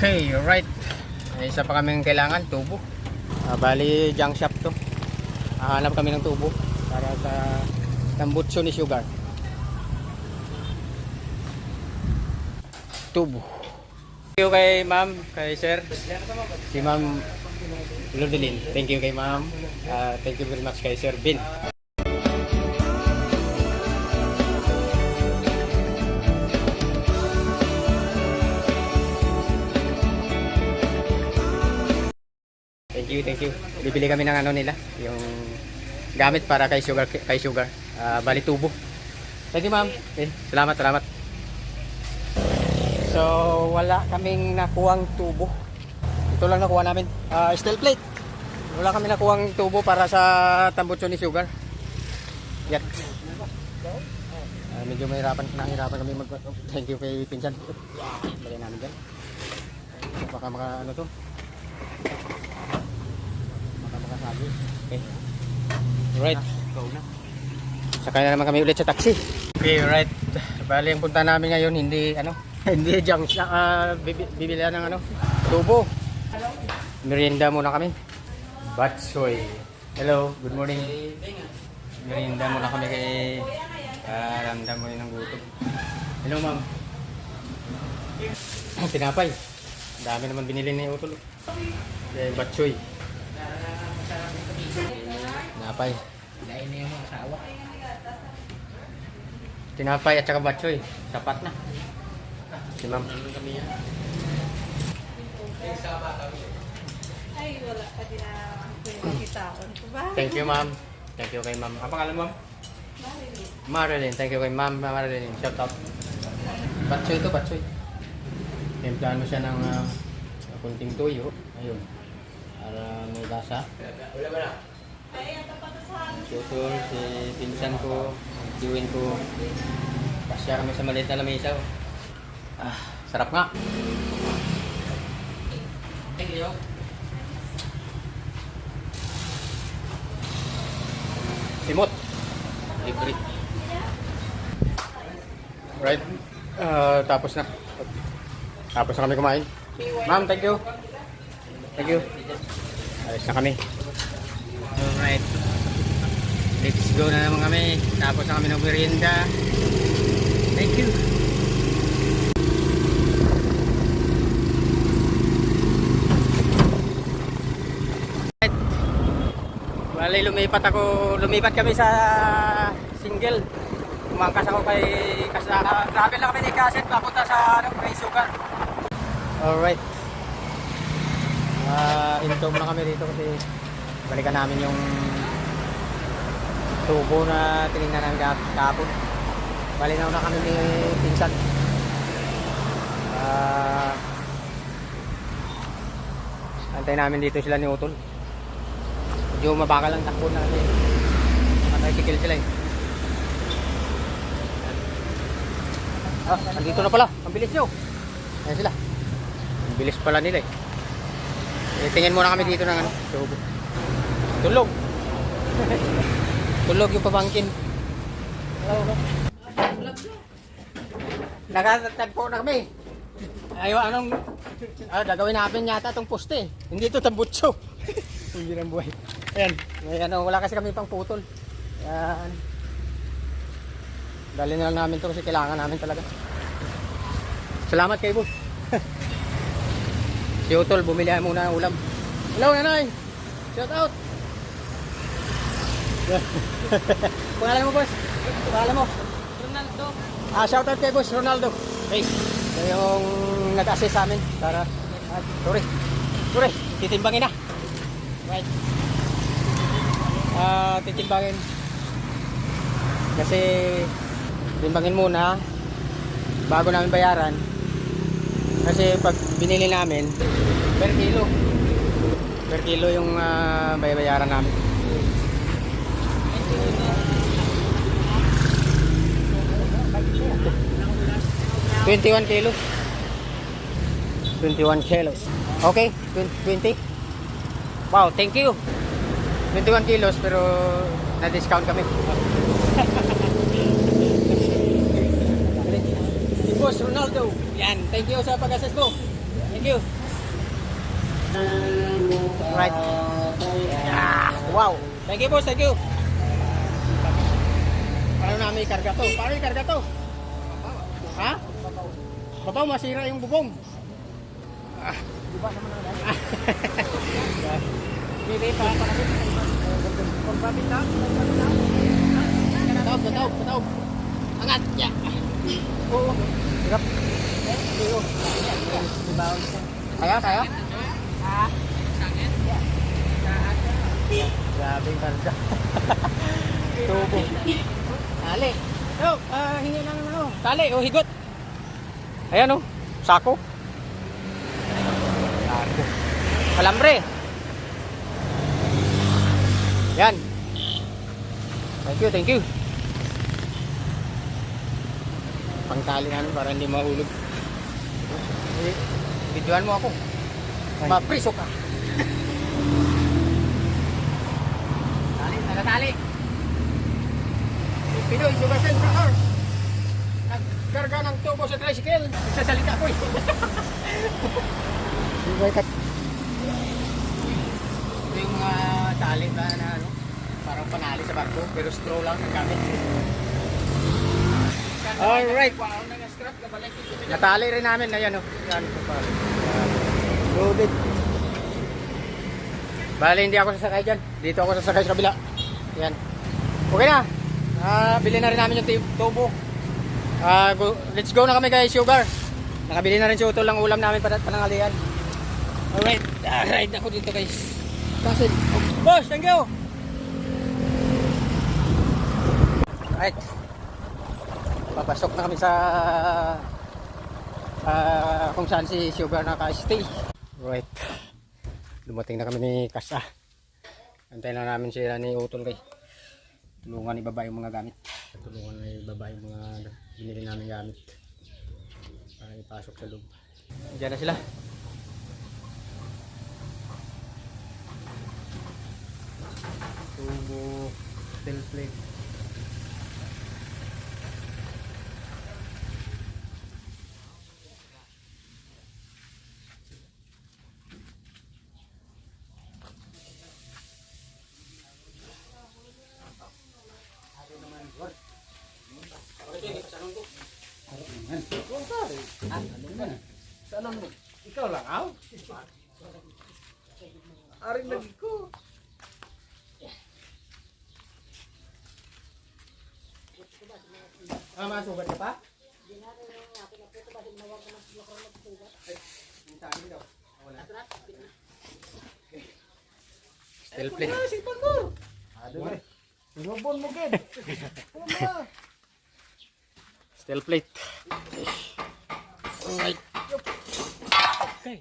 Okay, alright. May isa pa kaming kailangan, tubo. Bali, junk shop to. Hanap kami ng tubo para sa tambutso ni Sugar. Tubo. Thank you kay ma'am, kay sir. Si ma'am Lodelin. Thank you kay ma'am. Thank you very much kay Sir Bin. Thank you. Bibili kami ng ano nila, yung gamit para kay Sugar, bali tubo. Thank you, ma'am. Okay, salamat. So, wala kaming nakuhang tubo. Ito lang nakuha namin. Steel plate. Wala kami nakuhang tubo para sa tambutso ni Sugar. Yan. Medyo nahirapan kami mag... Thank you kay Pinsan. Bali namin dyan. Baka ano to. Okay. Right. Go na. Sakay na naman kami ulit sa taxi. Okay, right. Bali ang punta namin ngayon hindi hindi junk bibili ng tubo. Merienda muna kami. Batsoy. Hello, good morning. Merienda muna kami kay ramdam mo ng gutom. Hello, ma'am. Tinapay. Dami naman binili ni Utol. Batsoy. Tinapay. Dahil na yung asawa. Tinapay at saka batsoy. Sapat na. Si ma'am. Ay, wala pa din na pinakitaon. Thank you, ma'am. Thank you kay ma'am. Ang pangalan, ma'am? Marilyn. Thank you kay ma'am Marilyn. Shout out. Batsoy to, batsoy. Timplahan mo siya ng kunting tuyo. Ayun. Para may lasa. Wala ba na? Si Utol, si pinsan ko, diwin ko. Pasya kami sa maliit na lamesa. Sarap nga. Thank you. Simot. Libre. Right. Tapos na. Tapos na kami kumain. Ma'am, thank you. Thank you. Alis na kami. Alright. Let's go na naman kami. Tapos na kami ng merienda. Thank you. Bali, lumipat kami sa single. Umangkas ako kay travel lang kami ni Kaset papunta sa kay Sugar. Alright. Intro na kami dito kasi balikan namin yung tubo na tinignan namin kahapon. Bali na kami ni Pinsan. Antay namin dito sila ni Utol. Medyo mabaka lang takbo na kasi tricycle sila eh. Andito na pala. Ang bilis nyo. Ayan sila. Ang bilis pala nila eh. Tingin muna kami dito ng tubo. Tulog. Tulog yung pabangkin. Nakatagpo na kami. Gagawin namin yata itong poste. Hindi ito tambutso. Hindi ng buhay. Ayan. Wala kasi kami pang putol. Ayan. Dali na lang namin ito kasi kailangan namin talaga. Salamat kay boss. Si Utol, bumili muna ng ulam. Hello, nanay. Shout out. Pangalan mo, boss? Pangalan mo? Ronaldo. Shout out kay boss, Ronaldo. Hey, yung nag-assist sa amin. Para, sorry, titimbangin na. Right. Titimbangin. Kasi, timbangin muna bago namin bayaran. Kasi pag binili namin, per kilo yung bayaran namin. $21 kilos. 21 kilos. Okay, 20. Wow, thank you. 21 kilos pero na-discount kami. Si Boss Ronaldo. Yan, thank you sa pag-assist mo. Thank you. Right. Yeah. Wow. Thank you, boss. Thank you. Paano namin ikarga to? Paano ikarga to? Ha? Babaw, masira yung bubong. Diba naman ang Bili pa ako na dito. Kung babit na. Patawag. Angat. Yeah. Oo. Hirap. Kaya? Ha? Grabe yung karga. Tubo. Tali. Hingi na naman o. Tali, higot. Ayan o. Sako. Kalambre. Yan. Thank you. Pangtali namin para hindi mahulog. Videoan mo ako. Mapriso ka. Tali. Pinoy, Sugar Central. Nagkarga ng tubo sa tricycle. Nagsasalita ko eh. Ito yung tali na ano, parang panali sa barko, pero straw lang ang gamit. Alright. Natali rin namin na yan. Yan. Loaded. Bale, hindi ako sasakay dyan. Dito ako sasakay sa kabila. Yan. Okay na. Bili na rin namin yung tubo. Let's go na kami guys, Sugar. Nakabili na rin si Utol ang ulam namin para panangalian. Alright. Ride ako dito guys. Kasi, boss, thank you. Alright. Papasok na kami sa kung saan si Sugar naka-stay. Right. Dumating na kami ni Kasa. Antayin na namin sila ni Utol kay. Tulungan ibaba yung mga gamit. Tulungan na ibaba yung mga binili namin gamit. Para ipasok sa loob. Diyan na sila. Tubo, steel plate. Sana mo? Ikaw lang, aw? Aring lagi ko. Masugat ka pa? Steel plate. Sipan mo. Sinubon mo, Ged. Steel plate. Alright. Okay.